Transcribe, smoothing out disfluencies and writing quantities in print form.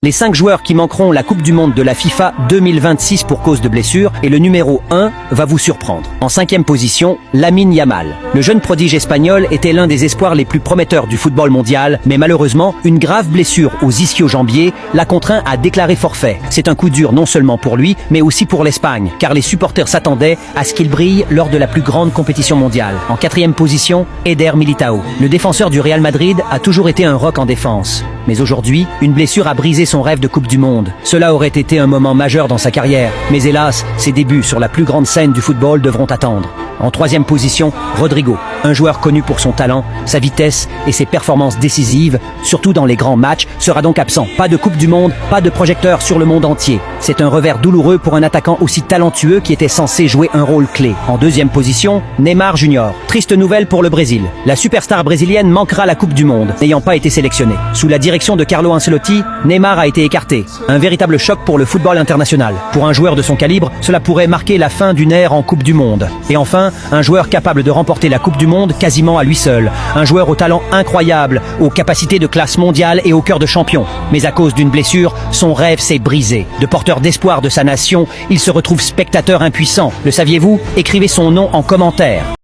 Les 5 joueurs qui manqueront la Coupe du Monde de la FIFA 2026 pour cause de blessure, et le numéro 1 va vous surprendre. En 5e position, Lamine Yamal. Le jeune prodige espagnol était l'un des espoirs les plus prometteurs du football mondial, mais malheureusement, une grave blessure aux ischio-jambiers l'a contraint à déclarer forfait. C'est un coup dur non seulement pour lui, mais aussi pour l'Espagne, car les supporters s'attendaient à ce qu'il brille lors de la plus grande compétition mondiale. En 4e position, Eder Militao. Le défenseur du Real Madrid a toujours été un roc en défense. Mais aujourd'hui, une blessure a brisé son rêve de Coupe du Monde. Cela aurait été un moment majeur dans sa carrière. Mais hélas, ses débuts sur la plus grande scène du football devront attendre. En 3e position, Rodrigo, un joueur connu pour son talent, sa vitesse et ses performances décisives, surtout dans les grands matchs, sera donc absent. Pas de Coupe du Monde, pas de projecteur sur le monde entier. C'est un revers douloureux pour un attaquant aussi talentueux qui était censé jouer un rôle clé. En 2e position, Neymar Junior. Triste nouvelle pour le Brésil. La superstar brésilienne manquera la Coupe du Monde, n'ayant pas été sélectionnée. Sous la direction de Carlo Ancelotti, Neymar a été écarté. Un véritable choc pour le football international. Pour un joueur de son calibre, cela pourrait marquer la fin d'une ère en Coupe du Monde. Et enfin, un joueur capable de remporter la Coupe du Monde quasiment à lui seul. Un joueur au talent incroyable, aux capacités de classe mondiale et au cœur de champion. Mais à cause d'une blessure, son rêve s'est brisé. De porteur d'espoir de sa nation, il se retrouve spectateur impuissant. Le saviez-vous? Écrivez son nom en commentaire.